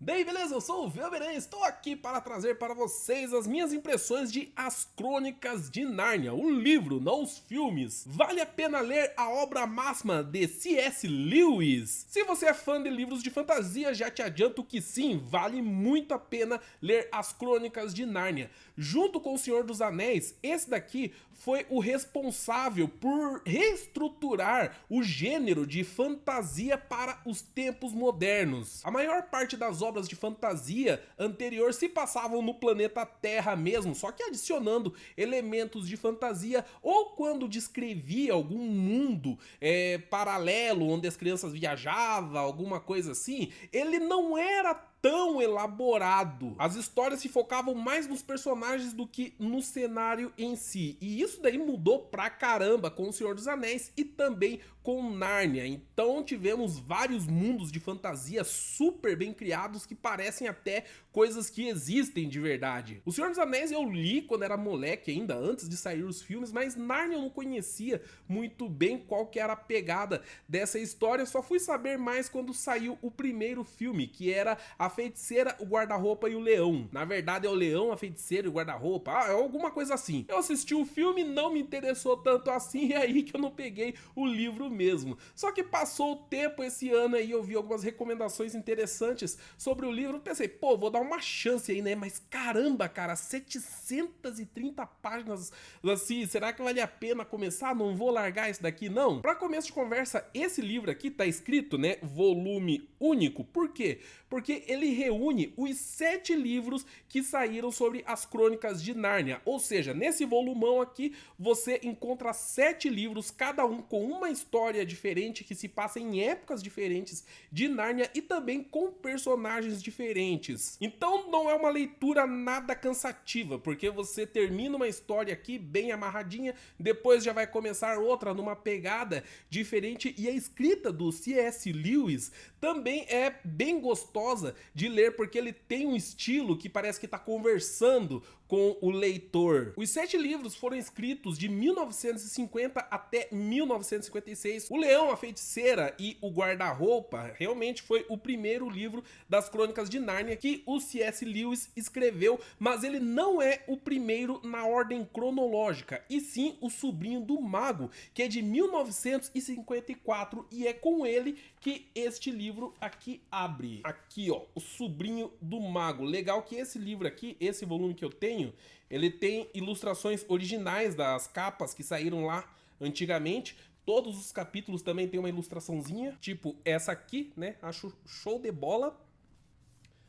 Daí, beleza? Eu sou o Velberan e estou aqui para trazer para vocês as minhas impressões de As Crônicas de Nárnia, o livro, não os filmes. Vale a pena ler a obra máxima de C.S. Lewis? Se você é fã de livros de fantasia, já te adianto que sim, vale muito a pena ler As Crônicas de Nárnia. Junto com O Senhor dos Anéis, esse daqui foi o responsável por reestruturar o gênero de fantasia para os tempos modernos. A maior parte das obras de fantasia anterior se passavam no planeta Terra mesmo, só que adicionando elementos de fantasia ou quando descrevia algum mundo paralelo onde as crianças viajavam, alguma coisa assim, ele não era tão elaborado. As histórias se focavam mais nos personagens do que no cenário em si. E isso daí mudou pra caramba com O Senhor dos Anéis e também com Nárnia. Então tivemos vários mundos de fantasia super bem criados que parecem até coisas que existem de verdade. O Senhor dos Anéis eu li quando era moleque ainda, antes de sair os filmes, mas Nárnia eu não conhecia muito bem qual que era a pegada dessa história. Só fui saber mais quando saiu o primeiro filme, que era A Feiticeira, o Guarda-Roupa e o Leão. Na verdade é o Leão, a Feiticeira e o Guarda-Roupa, é alguma coisa assim. Eu assisti o filme, não me interessou tanto assim, e é aí que eu não peguei o livro mesmo. Só que passou o tempo esse ano aí, eu vi algumas recomendações interessantes sobre o livro, pensei, pô, vou dar uma chance aí, né? Mas caramba, cara, 730 páginas assim, será que vale a pena começar? Não vou largar isso daqui, não? Pra começo de conversa, esse livro aqui tá escrito, né, volume único. Por quê? Porque ele reúne os 7 livros que saíram sobre as Crônicas de Nárnia. Ou seja, nesse volumão aqui você encontra 7 livros, cada um com uma história diferente que se passa em épocas diferentes de Nárnia e também com personagens diferentes. Então não é uma leitura nada cansativa, porque você termina uma história aqui bem amarradinha, depois já vai começar outra numa pegada diferente, e a escrita do C.S. Lewis também é bem gostosa de ler, porque ele tem um estilo que parece que está conversando com o leitor. Os 7 livros foram escritos de 1950 até 1956. O Leão, a Feiticeira e o Guarda-Roupa realmente foi o primeiro livro das Crônicas de Nárnia que o C.S. Lewis escreveu, mas ele não é o primeiro na ordem cronológica, e sim O Sobrinho do Mago, que é de 1954, e é com ele que este livro aqui abre. Aqui, ó, O Sobrinho do Mago. Legal que esse livro aqui, esse volume que eu tenho, ele tem ilustrações originais das capas que saíram lá antigamente. Todos os capítulos também tem uma ilustraçãozinha, tipo essa aqui, né? Acho show de bola.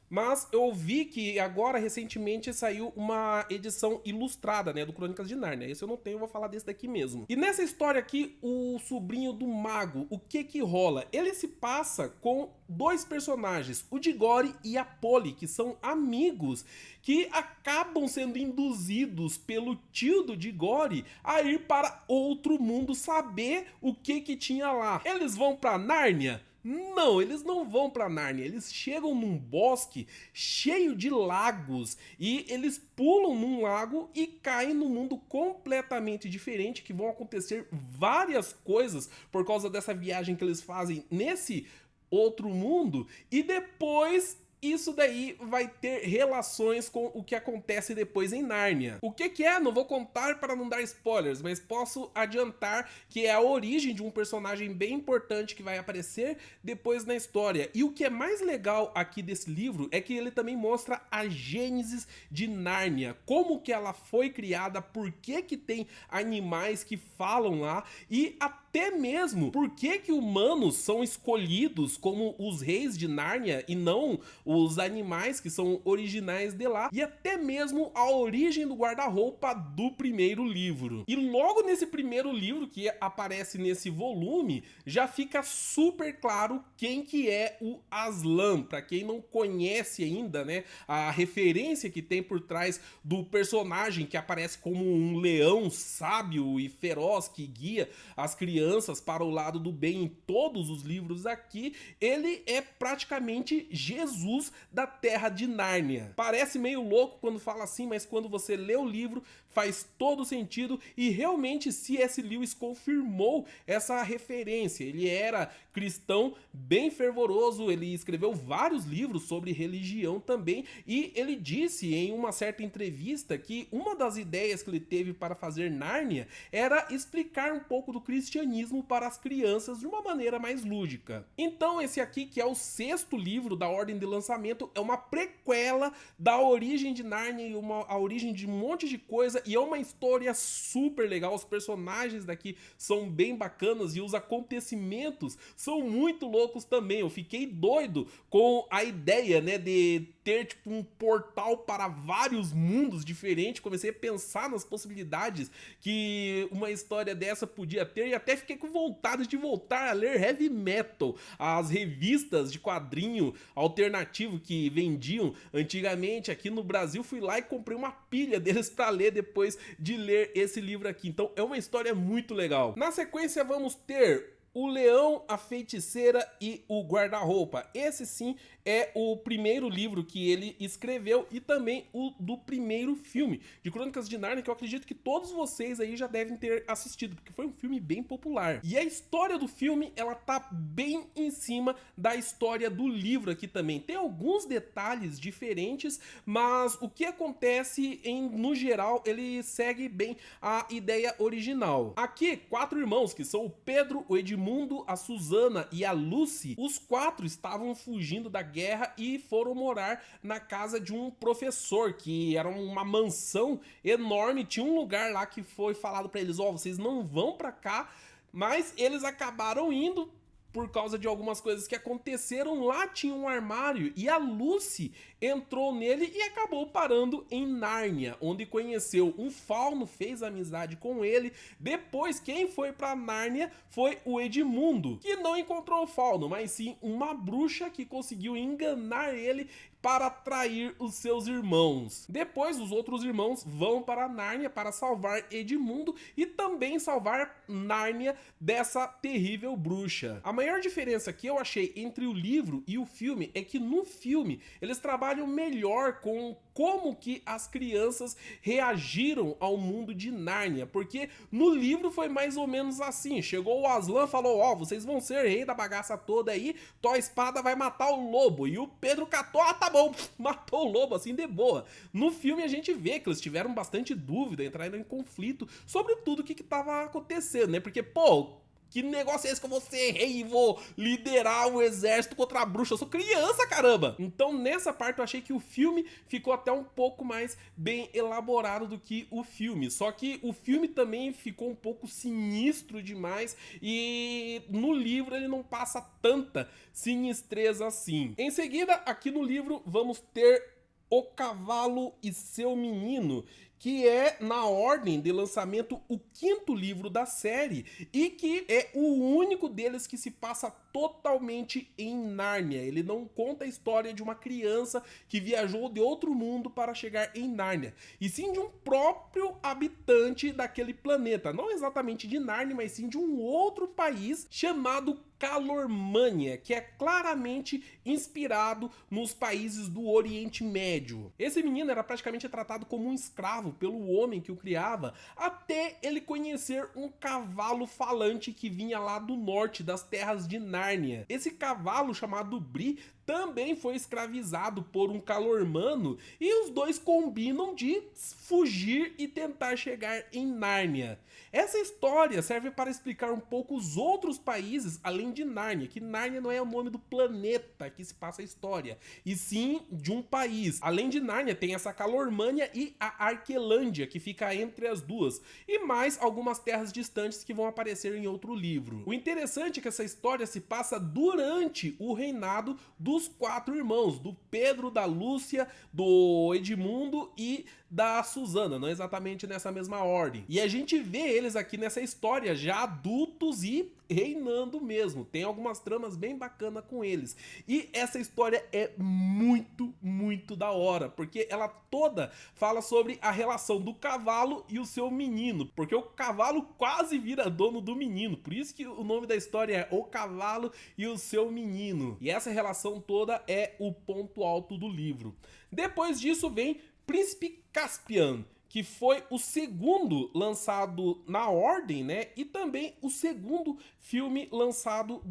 Mas eu vi que agora, recentemente, saiu uma edição ilustrada, né, do Crônicas de Nárnia. Esse eu não tenho, eu vou falar desse daqui mesmo. E nessa história aqui, o Sobrinho do Mago, o que que rola? Ele se passa com 2 personagens, o Diggory e a Polly, que são amigos, que acabam sendo induzidos pelo tio do Diggory a ir para outro mundo saber o que que tinha lá. Eles vão para Nárnia? Não, eles não vão pra Nárnia, eles chegam num bosque cheio de lagos e eles pulam num lago e caem num mundo completamente diferente, que vão acontecer várias coisas por causa dessa viagem que eles fazem nesse outro mundo, e depois isso daí vai ter relações com o que acontece depois em Nárnia. O que que é? Não vou contar para não dar spoilers, mas posso adiantar que é a origem de um personagem bem importante que vai aparecer depois na história. E o que é mais legal aqui desse livro é que ele também mostra a gênese de Nárnia, como que ela foi criada, por que que tem animais que falam lá, e até mesmo por que que humanos são escolhidos como os reis de Nárnia e não os animais que são originais de lá, e até mesmo a origem do guarda-roupa do primeiro livro. E logo nesse primeiro livro que aparece nesse volume, já fica super claro quem que é o Aslan. Para quem não conhece ainda, né, a referência que tem por trás do personagem que aparece como um leão sábio e feroz que guia as crianças crianças para o lado do bem em todos os livros aqui, ele é praticamente Jesus da Terra de Nárnia. Parece meio louco quando fala assim, mas quando você lê o livro faz todo sentido e realmente C.S. Lewis confirmou essa referência. Ele era cristão bem fervoroso, ele escreveu vários livros sobre religião também e ele disse em uma certa entrevista que uma das ideias que ele teve para fazer Nárnia era explicar um pouco do cristianismo para as crianças de uma maneira mais lúdica. Então esse aqui, que é o 6º livro da ordem de lançamento, é uma prequela da origem de Nárnia e a origem de um monte de coisa, e é uma história super legal. Os personagens daqui são bem bacanas e os acontecimentos são muito loucos também. Eu fiquei doido com a ideia, né, de ter tipo um portal para vários mundos diferentes. Comecei a pensar nas possibilidades que uma história dessa podia ter e até fiquei com vontade de voltar a ler heavy metal, as revistas de quadrinho alternativo que vendiam antigamente aqui no Brasil. Fui lá e comprei uma pilha deles para ler depois de ler esse livro aqui. Então é uma história muito legal. Na sequência vamos ter O Leão, a Feiticeira e o Guarda-Roupa. Esse sim é o primeiro livro que ele escreveu e também o do primeiro filme de Crônicas de Nárnia, que eu acredito que todos vocês aí já devem ter assistido, porque foi um filme bem popular. E a história do filme, ela tá bem em cima da história do livro aqui também. Tem alguns detalhes diferentes, mas o que acontece no geral, ele segue bem a ideia original. Aqui, 4 irmãos, que são o Pedro, o Edmundo, a Susana e a Lucy, os 4 estavam fugindo da guerra e foram morar na casa de um professor, que era uma mansão enorme. Tinha um lugar lá que foi falado pra eles, ó, vocês não vão pra cá, mas eles acabaram indo por causa de algumas coisas que aconteceram. Lá tinha um armário e a Lucy entrou nele e acabou parando em Nárnia, onde conheceu um fauno, fez amizade com ele. Depois, quem foi pra Nárnia foi o Edmundo, que não encontrou o fauno, mas sim uma bruxa que conseguiu enganar ele para trair os seus irmãos. Depois, os outros irmãos vão para Nárnia para salvar Edmundo e também salvar Nárnia dessa terrível bruxa. A maior diferença que eu achei entre o livro e o filme é que no filme eles trabalham melhor com como que as crianças reagiram ao mundo de Nárnia, porque no livro foi mais ou menos assim. Chegou o Aslan, falou, ó, vocês vão ser rei da bagaça toda aí, tua espada vai matar o lobo. E o Pedro catou, ah, tá bom, matou o lobo assim de boa. No filme a gente vê que eles tiveram bastante dúvida, entraram em conflito sobre tudo o que tava acontecendo, né? Porque, pô, que negócio é esse que eu vou ser rei e vou liderar o exército contra a bruxa? Eu sou criança, caramba! Então nessa parte eu achei que o filme ficou até um pouco mais bem elaborado do que o filme. Só que o filme também ficou um pouco sinistro demais e no livro ele não passa tanta sinistreza assim. Em seguida, aqui no livro vamos ter O Cavalo e Seu Menino, que é, na ordem de lançamento, o 5º livro da série e que é o único deles que se passa totalmente em Nárnia. Ele não conta a história de uma criança que viajou de outro mundo para chegar em Nárnia, e sim de um próprio habitante daquele planeta. Não exatamente de Nárnia, mas sim de um outro país chamado Calormânia, que é claramente inspirado nos países do Oriente Médio. Esse menino era praticamente tratado como um escravo pelo homem que o criava, até ele conhecer um cavalo falante que vinha lá do norte das terras de Nárnia. Esse cavalo, chamado Bri, também foi escravizado por um calormano e os dois combinam de fugir e tentar chegar em Nárnia. Essa história serve para explicar um pouco os outros países além de Nárnia, que Nárnia não é o nome do planeta que se passa a história, e sim de um país. Além de Nárnia tem essa Calormânia e a Arquelândia, que fica entre as duas, e mais algumas terras distantes que vão aparecer em outro livro. O interessante é que essa história se passa durante o reinado do dos 4 irmãos, do Pedro, da Lúcia, do Edmundo e da Susana, não exatamente nessa mesma ordem. E a gente vê eles aqui nessa história já adultos e reinando mesmo. Tem algumas tramas bem bacanas com eles. E essa história é muito da hora, porque ela toda fala sobre a relação do cavalo e o seu menino, porque o cavalo quase vira dono do menino, por isso que o nome da história é O Cavalo e o Seu Menino. E essa relação toda é o ponto alto do livro. Depois disso vem Príncipe Caspian, que foi o segundo lançado na ordem, né? E também o segundo filme lançado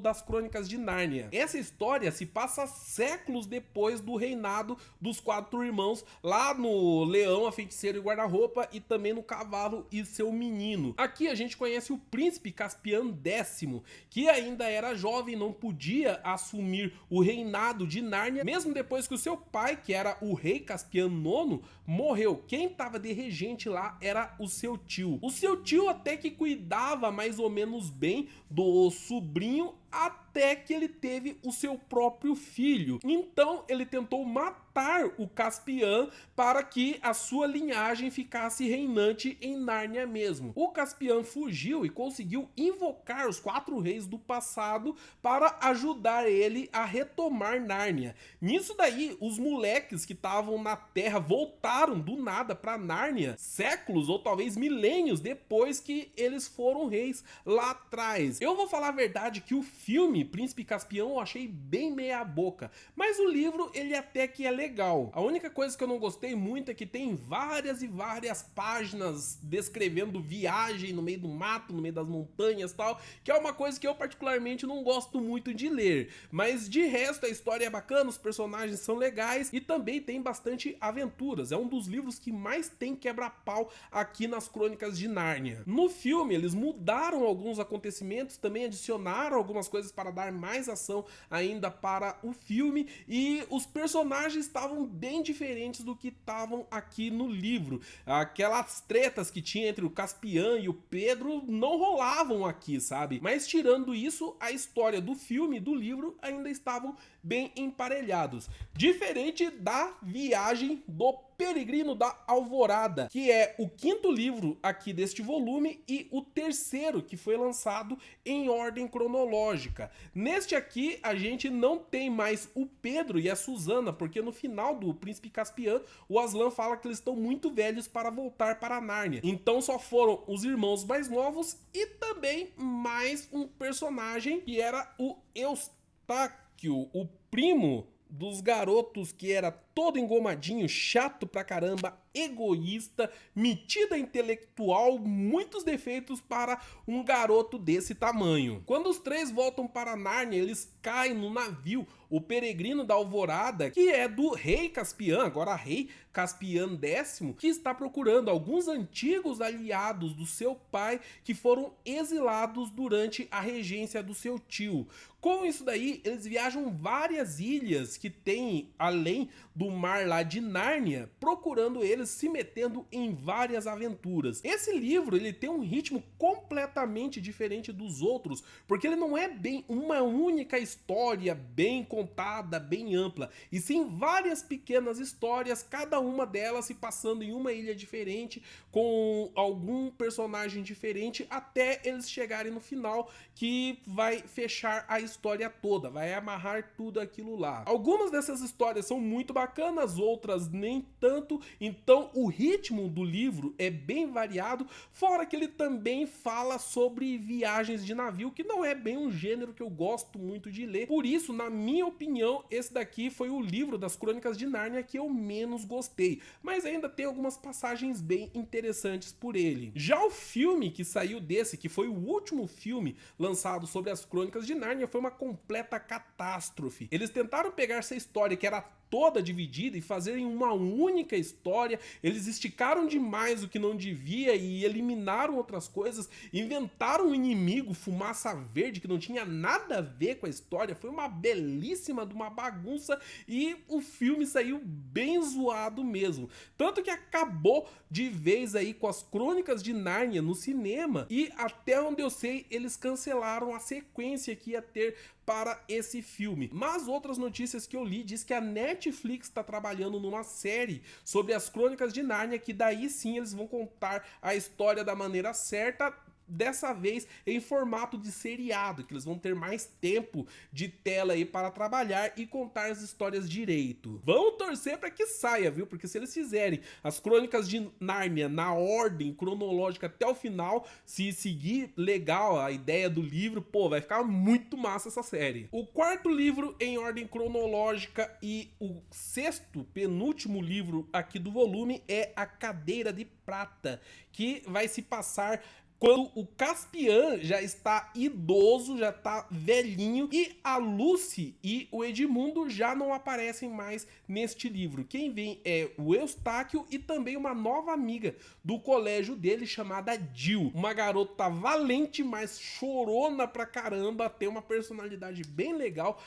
das Crônicas de Nárnia. Essa história se passa séculos depois do reinado dos 4 irmãos, lá no Leão, a Feiticeira e Guarda-Roupa, e também no Cavalo e Seu Menino. Aqui a gente conhece o Príncipe Caspian X, que ainda era jovem, não podia assumir o reinado de Nárnia, mesmo depois que o seu pai, que era o rei Caspian IX, morreu. Quem estava de regente lá era o seu tio. O seu tio até que cuidava mais ou menos bem do sobrinho, até que ele teve o seu próprio filho. Então ele tentou matar o Caspian para que a sua linhagem ficasse reinante em Nárnia mesmo. O Caspian fugiu e conseguiu invocar os 4 reis do passado para ajudar ele a retomar Nárnia. Nisso daí, os moleques que estavam na Terra voltaram do nada para Nárnia, séculos ou talvez milênios depois que eles foram reis lá atrás. Eu vou falar a verdade que o filme Príncipe Caspian eu achei bem meia boca, mas o livro ele até que é legal. A única coisa que eu não gostei muito é que tem várias e várias páginas descrevendo viagem no meio do mato, no meio das montanhas e tal, que é uma coisa que eu particularmente não gosto muito de ler, mas de resto a história é bacana, os personagens são legais e também tem bastante aventuras. É um dos livros que mais tem quebra-pau aqui nas Crônicas de Nárnia. No filme eles mudaram alguns acontecimentos, também adicionaram algumas coisas para dar mais ação ainda para o filme, e os personagens estavam bem diferentes do que estavam aqui no livro. Aquelas tretas que tinha entre o Caspian e o Pedro não rolavam aqui, sabe? Mas tirando isso, a história do filme e do livro ainda estavam bem emparelhados. Diferente da viagem do Peregrino da Alvorada, que é o 5º livro aqui deste volume e o 3º que foi lançado em ordem cronológica. Neste aqui a gente não tem mais o Pedro e a Susana, porque no final do Príncipe Caspian o Aslan fala que eles estão muito velhos para voltar para Nárnia. Então só foram os irmãos mais novos e também mais um personagem que era o Eustáquio, o primo dos garotos, que era todo engomadinho, chato pra caramba, egoísta, metida intelectual, muitos defeitos para um garoto desse tamanho. Quando os 3 voltam para Nárnia, eles caem no navio, o Peregrino da Alvorada, que é do rei Caspian, agora rei Caspian X, que está procurando alguns antigos aliados do seu pai que foram exilados durante a regência do seu tio. Com isso daí, eles viajam várias ilhas que tem além do mar lá de Nárnia, procurando eles, se metendo em várias aventuras. Esse livro ele tem um ritmo completamente diferente dos outros, porque ele não é bem uma única história bem contada, bem ampla, e sim várias pequenas histórias, cada uma delas se passando em uma ilha diferente, com algum personagem diferente, até eles chegarem no final, que vai fechar a história toda, vai amarrar tudo aquilo lá. Algumas dessas histórias são muito bacanas, outras nem tanto, então o ritmo do livro é bem variado, fora que ele também fala sobre viagens de navio, que não é bem um gênero que eu gosto muito de ler. Por isso, na minha opinião, esse daqui foi o livro das Crônicas de Nárnia que eu menos gostei, mas ainda tem algumas passagens bem interessantes por ele. Já o filme que saiu desse, que foi o último filme lançado sobre as Crônicas de Nárnia, foi uma completa catástrofe. Eles tentaram pegar essa história que era toda dividida e fazer em uma única história. Eles esticaram demais o que não devia e eliminaram outras coisas, inventaram um inimigo, Fumaça Verde, que não tinha nada a ver com a história. Foi uma belíssima de uma bagunça e o filme saiu bem zoado mesmo, tanto que acabou de vez aí com as Crônicas de Nárnia no cinema, e até onde eu sei eles cancelaram a sequência que ia ter para esse filme. Mas outras notícias que eu li diz que a Netflix está trabalhando numa série sobre as Crônicas de Nárnia, que daí sim eles vão contar a história da maneira certa, dessa vez em formato de seriado, que eles vão ter mais tempo de tela aí para trabalhar e contar as histórias direito. Vamos torcer para que saia, viu? Porque se eles fizerem as Crônicas de Nárnia na ordem cronológica até o final, se seguir legal a ideia do livro, pô, vai ficar muito massa essa série. O quarto livro em ordem cronológica e o sexto, penúltimo livro aqui do volume é A Cadeira de Prata, que vai se passar quando o Caspian já está idoso, já está velhinho, e a Lucy e o Edmundo já não aparecem mais neste livro. Quem vem é o Eustáquio e também uma nova amiga do colégio dele chamada Jill. Uma garota valente, mas chorona pra caramba, tem uma personalidade bem legal.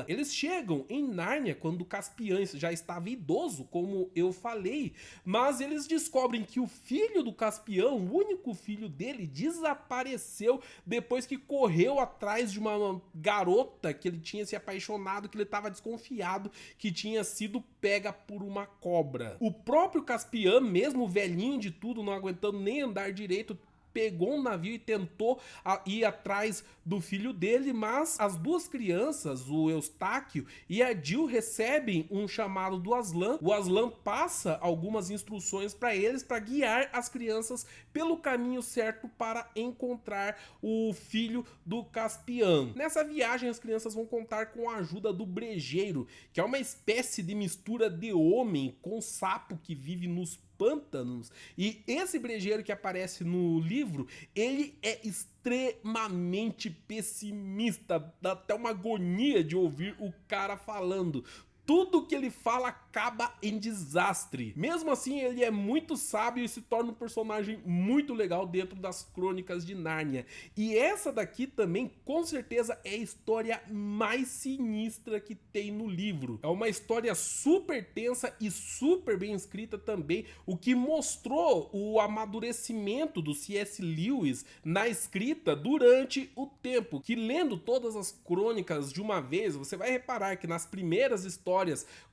Eles chegam em Nárnia quando o Caspian já estava idoso, como eu falei, mas eles descobrem que o filho do Caspian, o único filho dele, desapareceu depois que correu atrás de uma garota que ele tinha se apaixonado, que ele estava desconfiado que tinha sido pega por uma cobra. O próprio Caspian, mesmo velhinho de tudo, não aguentando nem andar direito, pegou um navio e tentou ir atrás do filho dele, mas as duas crianças, o Eustáquio e a Jill, recebem um chamado do Aslan. O Aslan passa algumas instruções para eles para guiar as crianças pelo caminho certo para encontrar o filho do Caspian. Nessa viagem, as crianças vão contar com a ajuda do Brejeiro, que é uma espécie de mistura de homem com sapo que vive nos pântanos, e esse brejeiro que aparece no livro, ele é extremamente pessimista, dá até uma agonia de ouvir o cara falando. Tudo que ele fala acaba em desastre. Mesmo assim, ele é muito sábio e se torna um personagem muito legal dentro das Crônicas de Nárnia. E essa daqui também, com certeza, é a história mais sinistra que tem no livro. É uma história super tensa e super bem escrita também, o que mostrou o amadurecimento do C.S. Lewis na escrita durante o tempo. Que lendo todas as crônicas de uma vez, você vai reparar que nas primeiras histórias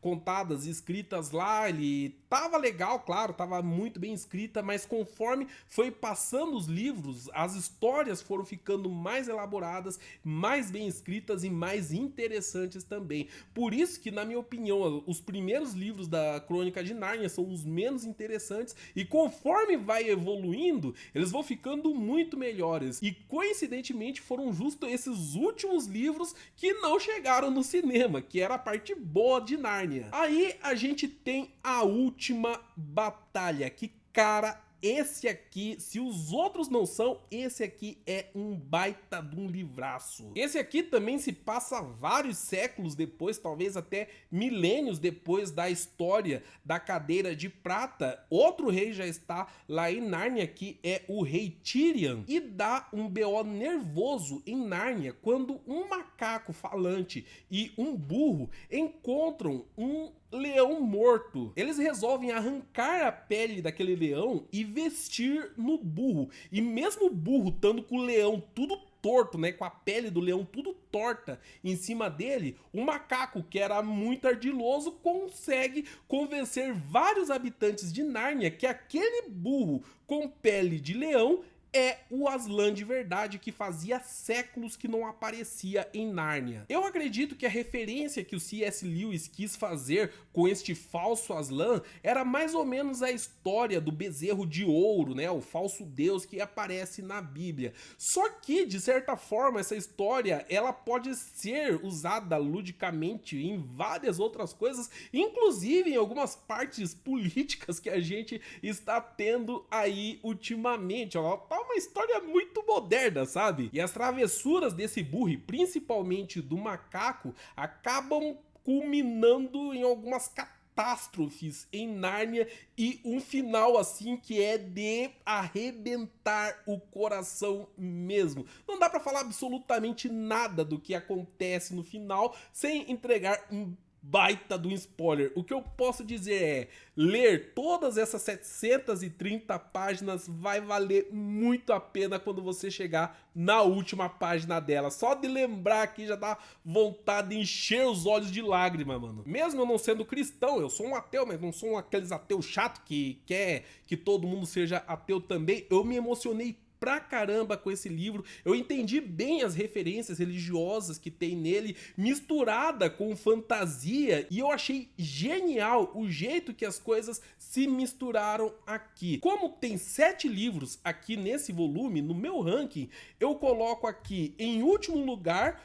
contadas e escritas lá, ele tava legal, claro, tava muito bem escrita, mas conforme foi passando os livros, as histórias foram ficando mais elaboradas, mais bem escritas e mais interessantes também. Por isso que, na minha opinião, os primeiros livros da Crônica de Nárnia são os menos interessantes, e conforme vai evoluindo, eles vão ficando muito melhores. E coincidentemente foram justo esses últimos livros que não chegaram no cinema, que era a parte boa de Nárnia. Aí a gente tem a última batalha, que, cara, esse aqui, se os outros não são, esse aqui é um baita de um livraço. Esse aqui também se passa vários séculos depois, talvez até milênios depois da história da Cadeira de Prata. Outro rei já está lá em Nárnia, que é o rei Tirian, e dá um BO nervoso em Nárnia quando um macaco falante e um burro encontram um leão morto. Eles resolvem arrancar a pele daquele leão e vestir no burro. E mesmo o burro estando com o leão tudo torto, né, com a pele do leão tudo torta em cima dele, o macaco, que era muito ardiloso, consegue convencer vários habitantes de Nárnia que aquele burro com pele de leão é o Aslan de verdade, que fazia séculos que não aparecia em Nárnia. Eu acredito que a referência que o C.S. Lewis quis fazer com este falso Aslan era mais ou menos a história do bezerro de ouro, né, o falso deus que aparece na Bíblia. Só que, de certa forma, essa história ela pode ser usada ludicamente em várias outras coisas, inclusive em algumas partes políticas que a gente está tendo aí ultimamente. Ó, tá uma história muito moderna, sabe? E as travessuras desse burro, principalmente do macaco, acabam culminando em algumas catástrofes em Nárnia e um final assim que é de arrebentar o coração mesmo. Não dá pra falar absolutamente nada do que acontece no final sem entregar um baita de um spoiler. O que eu posso dizer é, ler todas essas 730 páginas vai valer muito a pena quando você chegar na última página dela. Só de lembrar aqui já dá vontade de encher os olhos de lágrima, mano. Mesmo eu não sendo cristão, eu sou um ateu, mas não sou aqueles ateus chato que quer que todo mundo seja ateu também. Eu me emocionei pra caramba com esse livro, eu entendi bem as referências religiosas que tem nele, misturada com fantasia, e eu achei genial o jeito que as coisas se misturaram aqui. Como tem 7 livros aqui nesse volume, no meu ranking, eu coloco aqui em último lugar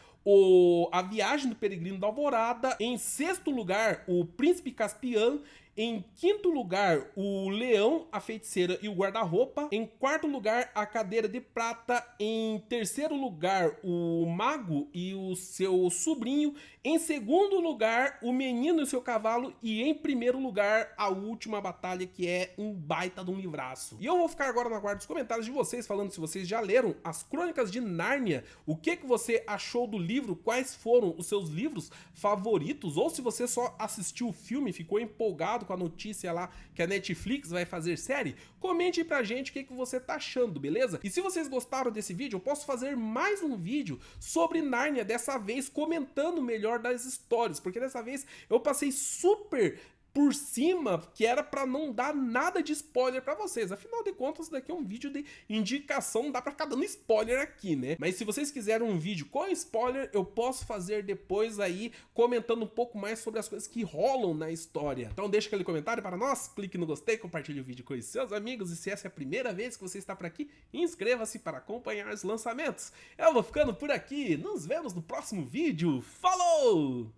A Viagem do Peregrino da Alvorada, em 6º lugar, O Príncipe Caspian, em 5º lugar, O Leão, a Feiticeira e o Guarda-Roupa. Em 4º lugar, A Cadeira de Prata. Em 3º lugar, O Mago e o seu sobrinho. Em 2º lugar, O Menino e o seu Cavalo. E em 1º lugar, A Última Batalha, que é um baita de um livraço. E eu vou ficar agora na guarda dos comentários de vocês, falando se vocês já leram As Crônicas de Nárnia, o que você achou do livro, quais foram os seus livros favoritos, ou se você só assistiu o filme e ficou empolgado com a notícia lá que a Netflix vai fazer série, comente pra gente o que você tá achando, beleza? E se vocês gostaram desse vídeo, eu posso fazer mais um vídeo sobre Nárnia, dessa vez comentando melhor das histórias, porque dessa vez eu passei super por cima, que era pra não dar nada de spoiler pra vocês. Afinal de contas, isso daqui é um vídeo de indicação, não dá pra ficar dando spoiler aqui, né? Mas se vocês quiserem um vídeo com spoiler, eu posso fazer depois aí, comentando um pouco mais sobre as coisas que rolam na história. Então deixa aquele comentário para nós, clique no gostei, compartilhe o vídeo com os seus amigos, e se essa é a primeira vez que você está por aqui, inscreva-se para acompanhar os lançamentos. Eu vou ficando por aqui, nos vemos no próximo vídeo, falou!